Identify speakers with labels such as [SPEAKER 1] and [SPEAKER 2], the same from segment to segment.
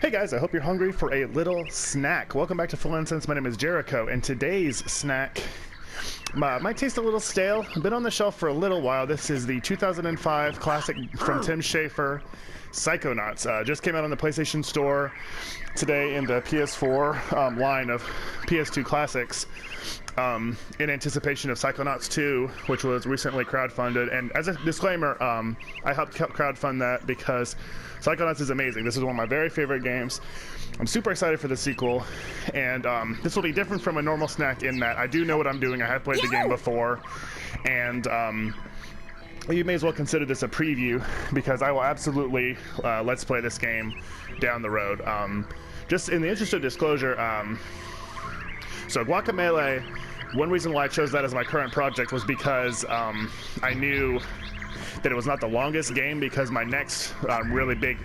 [SPEAKER 1] Hey guys, I hope you're hungry for a little snack. Welcome back to Full Incense. My name is Jericho, and today's snack might taste a little stale. Been on the shelf for a little while. This is the 2005 classic from Tim Schafer, Psychonauts. Just came out on the PlayStation Store today in the PS4 line of PS2 classics. In anticipation of Psychonauts 2, which was recently crowdfunded. And as a disclaimer, I helped crowdfund that because Psychonauts is amazing. This is one of my very favorite games. I'm super excited for the sequel, and this will be different from a normal snack in that I do know what I'm doing. I have played the game before, and you may as well consider this a preview because I will absolutely let's play this game down the road. Just in the interest of disclosure, so Guacamelee, one reason why I chose that as my current project was because I knew that it was not the longest game, because my next really big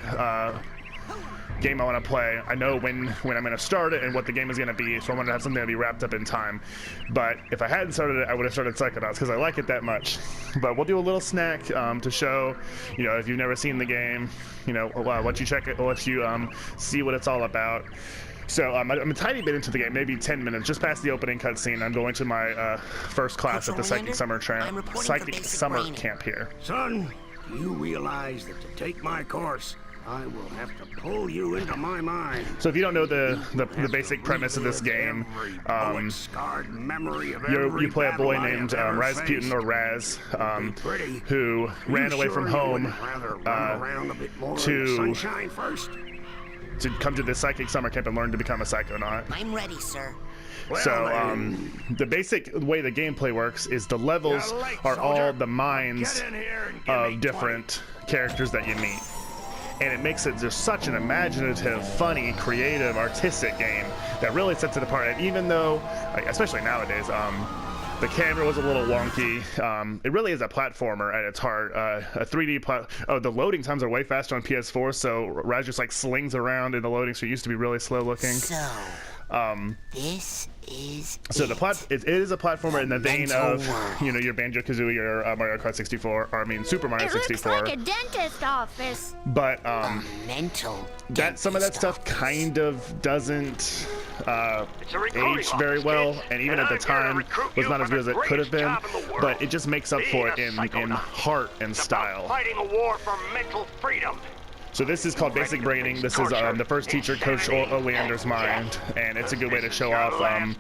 [SPEAKER 1] game I want to play, I know when I'm going to start it and what the game is going to be, so I want to have something to be wrapped up in time. But if I hadn't started it, I would have started Psychonauts because I like it that much. But we'll do a little snack to show, if you've never seen the game, once you check it, let you see what it's all about. So I'm a tiny bit into the game, maybe 10 minutes, just past the opening cutscene. I'm going to my first class at the Psychic Summer Camp here.
[SPEAKER 2] Son, you realize that to take my course, I will have to pull you into my mind.
[SPEAKER 1] So if you don't know the basic premise of this game, you play a boy named Rasputin, or Raz, who ran away from home to come to this Psychic Summer Camp and learn to become a Psychonaut.
[SPEAKER 3] I'm ready, sir.
[SPEAKER 1] So the basic way the gameplay works is the levels are all the minds of different characters that you meet. And it makes it just such an imaginative, funny, creative, artistic game that really sets it apart. And even though, especially nowadays, the camera was a little wonky. It really is a platformer at its heart. A 3D the loading times are way faster on PS4, so Raz just slings around in the loading screen. It used to be really slow looking.
[SPEAKER 3] So, this is
[SPEAKER 1] it is a platformer in the vein of, your Banjo-Kazooie or Mario Kart 64, or Super Mario 64.
[SPEAKER 4] It looks like a dentist office.
[SPEAKER 1] But some of that stuff
[SPEAKER 3] office.
[SPEAKER 1] kind of doesn't age very well, and even at the time was not as good as it could have been. But it just makes up for it in heart and style.
[SPEAKER 2] Fighting a war for mental freedom.
[SPEAKER 1] So this is called basic braining. This is the first teacher, Coach Oleander's mind, and it's a good way to show off, a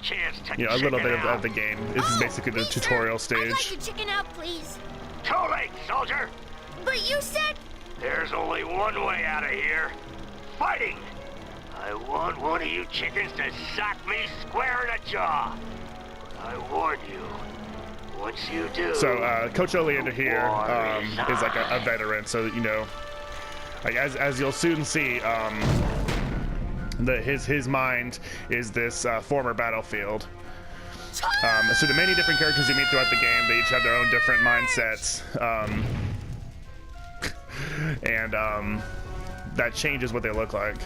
[SPEAKER 1] little bit of the game. This is basically the tutorial stage.
[SPEAKER 4] I'd like to chicken out, please.
[SPEAKER 2] Too late, soldier.
[SPEAKER 4] But you said...
[SPEAKER 2] There's only one way out of here. Fighting. I want one of you chickens to sock me square in the jaw. I warn you. Once you do...
[SPEAKER 1] So Coach Oleander here is like a veteran, so as you'll soon see, his mind is this former battlefield. So the many different characters you meet throughout the game, they each have their own different mindsets, and that changes what they look like.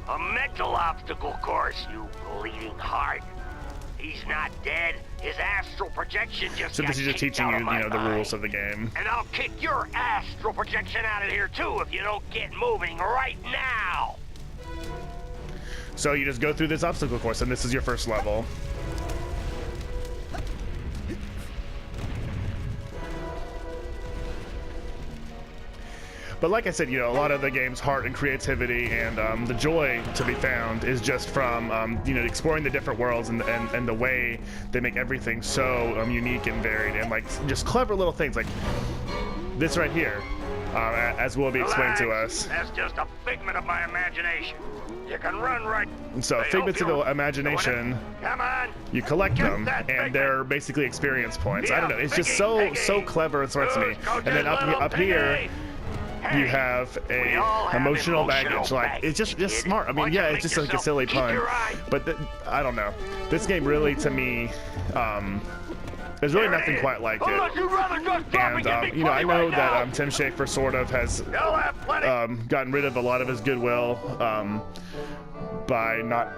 [SPEAKER 2] A mental obstacle course, you bleeding heart. He's not dead. His astral projection just
[SPEAKER 1] So this is just teaching you, the rules of the game.
[SPEAKER 2] And I'll kick your astral projection out of here too if you don't get moving right now.
[SPEAKER 1] So you just go through this obstacle course, and this is your first level. But like I said, a lot of the game's heart and creativity and the joy to be found is just from, exploring the different worlds and the way they make everything so unique and varied, and just clever little things like this right here, as will be explained to us.
[SPEAKER 2] That's just a figment of my imagination. You can run right.
[SPEAKER 1] So figments of the imagination,
[SPEAKER 2] come on,
[SPEAKER 1] you collect them, and they're basically experience points. I don't know, it's just so clever and smart to me. And then up here, you have emotional baggage. It's just smart. It's just like a silly pun, but I don't know. This game really, to me, there's really nothing quite like it. And I know that Tim Schafer sort of has gotten rid of a lot of his goodwill by not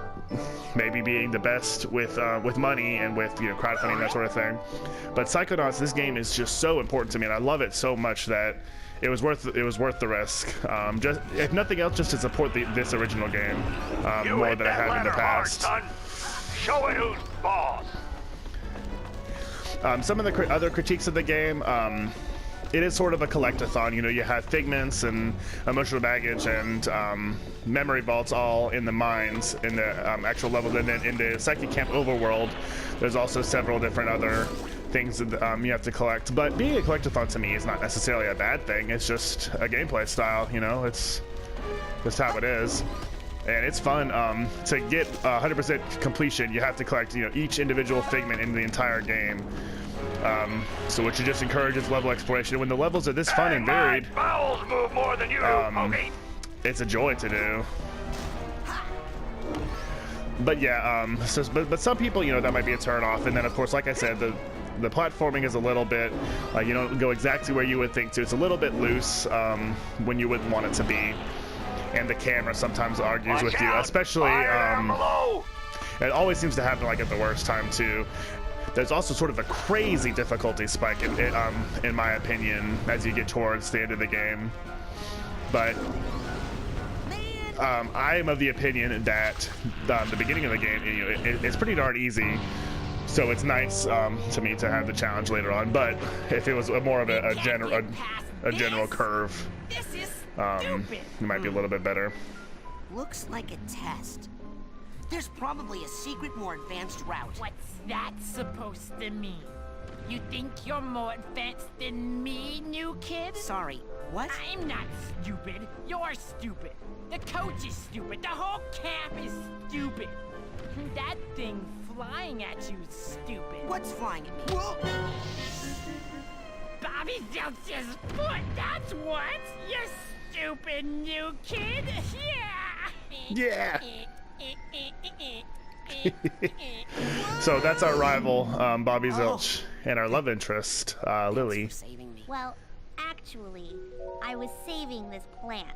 [SPEAKER 1] maybe being the best with money and with crowdfunding, that sort of thing. But Psychonauts, this game is just so important to me, and I love it so much that it was worth the risk. Just if nothing else, just to support this original game more than I have in the past.
[SPEAKER 2] Hard, son. Show it who's boss.
[SPEAKER 1] Some of the other critiques of the game, it is sort of a collectathon. You have figments and emotional baggage and memory vaults all in the mines in the actual level. And then in the Psychic Camp overworld, there's also several different other things that you have to collect. But being a collectathon to me is not necessarily a bad thing. It's just a gameplay style, it's just how it is. And it's fun. To get 100% completion, you have to collect each individual figment in the entire game. So what you just encourage is level exploration. When the levels are this fun and varied,
[SPEAKER 2] Bowels move more than you do, Pokey.
[SPEAKER 1] it's a joy to do. But yeah, but some people, that might be a turn off. And then of course, like I said, the platforming is a little bit, you don't go exactly where you would think to. It's a little bit loose when you wouldn't want it to be. And the camera sometimes argues with you, especially, it always seems to happen like at the worst time too. There's also sort of a crazy difficulty spike in my opinion as you get towards the end of the game. But I am of the opinion that the beginning of the game, it's pretty darn easy. So it's nice to me to have the challenge later on. But if it was more of a general curve, it might be a little bit better.
[SPEAKER 3] Looks like a test. There's probably a secret, more advanced route.
[SPEAKER 5] What's that supposed to mean? You think you're more advanced than me, new kid?
[SPEAKER 3] Sorry, what?
[SPEAKER 5] I'm not stupid. You're stupid. The coach is stupid. The whole camp is stupid. That thing flying at you is stupid.
[SPEAKER 3] What's flying at me?
[SPEAKER 5] Bobby Zeltz's foot, that's what! You stupid new kid! Yeah!
[SPEAKER 1] So that's our rival, Bobby Zilch, and our love interest, Lily.
[SPEAKER 3] Thanks for saving me.
[SPEAKER 4] Well, actually, I was saving this plant.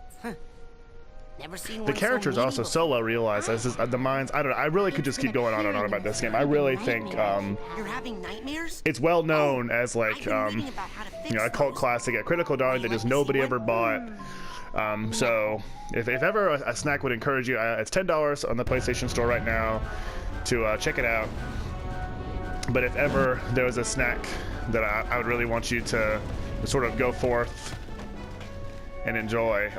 [SPEAKER 3] Never seen one
[SPEAKER 1] The characters
[SPEAKER 3] so
[SPEAKER 1] are also
[SPEAKER 3] meaty
[SPEAKER 1] so well realized. As the mines, I don't know. I really could just keep going on and on about this game. I really think
[SPEAKER 3] before. You're having nightmares?
[SPEAKER 1] it's well known as like
[SPEAKER 3] I've been reading about how to fix
[SPEAKER 1] a cult
[SPEAKER 3] those.
[SPEAKER 1] classic at Critical Darling that just nobody ever bought. So if ever a snack would encourage you, it's $10 on the PlayStation Store right now to check it out. But if ever there was a snack that I would really want you to sort of go forth and enjoy,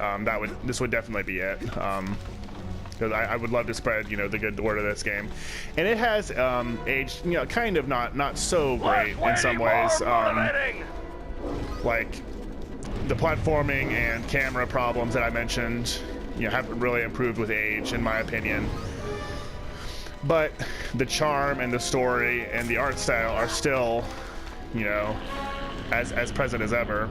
[SPEAKER 1] this would definitely be it. Because I would love to spread the good word of this game, and it has aged kind of not so great in some ways. Like the platforming and camera problems that I mentioned, haven't really improved with age, in my opinion. But the charm and the story and the art style are still, as present as ever.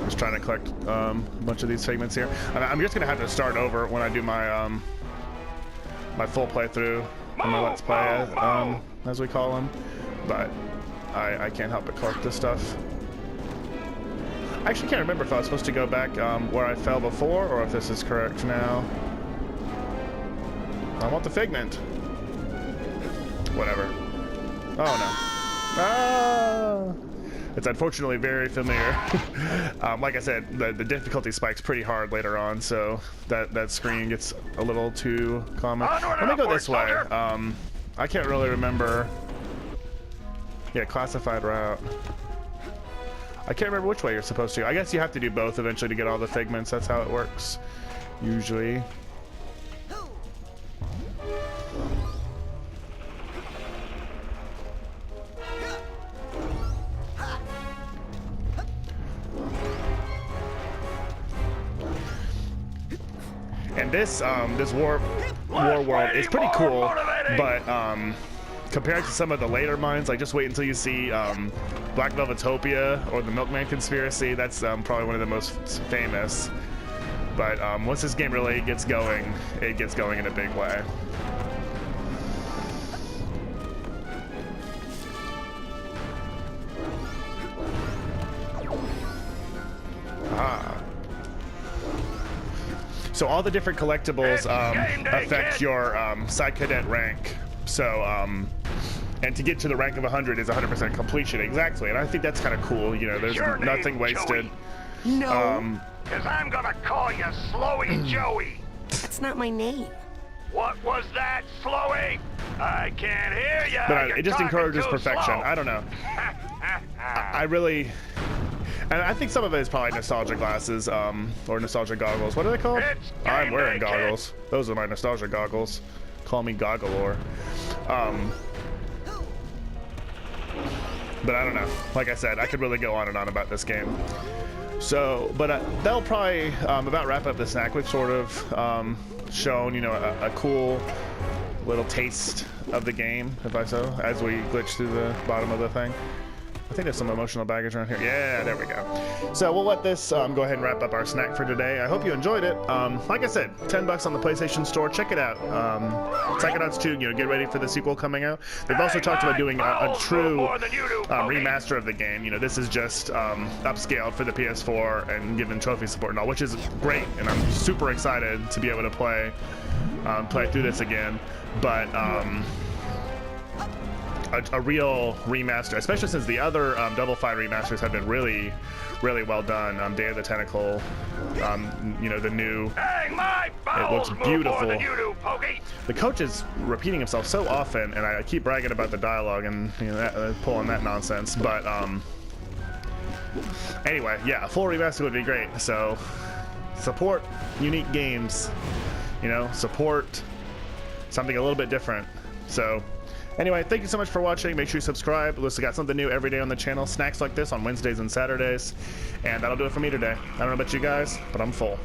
[SPEAKER 1] Just trying to collect a bunch of these segments here. I'm just gonna have to start over when I do my my full playthrough, my let's play, as we call them. But I can't help but collect this stuff. I actually can't remember if I was supposed to go back where I fell before, or if this is correct now. I want the figment. Whatever. Oh no. Ah! It's unfortunately very familiar. Like I said, the difficulty spikes pretty hard later on, so that screen gets a little too common. Let me go this way. I can't really remember. Yeah, classified route. I can't remember which way you're supposed to. I guess you have to do both eventually to get all the figments. That's how it works, usually. And this war world is pretty cool, but compared to some of the later mines, like just wait until you see Black Velvetopia or the Milkman Conspiracy. That's probably one of the most famous. But once this game really gets going, it gets going in a big way. So all the different collectibles
[SPEAKER 2] It's game day,
[SPEAKER 1] affect
[SPEAKER 2] kid.
[SPEAKER 1] your Psy Cadet rank. So, and to get to the rank of 100 is 100% completion, exactly. And I think that's kind of cool. You know, there's
[SPEAKER 2] Your name,
[SPEAKER 1] nothing wasted.
[SPEAKER 2] Joey?
[SPEAKER 3] No,
[SPEAKER 2] Cause I'm gonna call you Slowy Joey.
[SPEAKER 3] that's not my name.
[SPEAKER 2] What was that, Slowy? I can't hear you.
[SPEAKER 1] But it just encourages perfection. I don't know. I really, and I think some of it is probably nostalgia glasses, or nostalgia goggles. What are they called?
[SPEAKER 2] It's
[SPEAKER 1] I'm
[SPEAKER 2] game
[SPEAKER 1] wearing
[SPEAKER 2] day, kid.
[SPEAKER 1] goggles. Those are my nostalgia goggles. Call me Goggalore. But I don't know. Like I said, I could really go on and on about this game. So, but that'll probably about wrap up the snack. We've sort of shown, you know, a cool little taste of the game, if I so, as we glitch through the bottom of the thing. I think there's some emotional baggage around here. Yeah, there we go. So we'll let this go ahead and wrap up our snack for today. I hope you enjoyed it. Like I said, $10 on the PlayStation Store. Check it out. Psychonauts 2, you know, get ready for the sequel coming out. They've also talked about doing a true remaster of the game. You know, this is just upscaled for the PS4 and given trophy support and all, which is great. And I'm super excited to be able to play through this again. But a real remaster, especially since the other Double Fine remasters have been really, really well done. Day of the Tentacle, you know, the new. It looks beautiful. The coach is repeating himself so often, and I keep bragging about the dialogue and, you know, pulling that nonsense. But anyway, yeah, a full remaster would be great. So support unique games. You know, support something a little bit different. So. Anyway, thank you so much for watching. Make sure you subscribe. We've got something new every day on the channel. Snacks like this on Wednesdays and Saturdays. And that'll do it for me today. I don't know about you guys, but I'm full.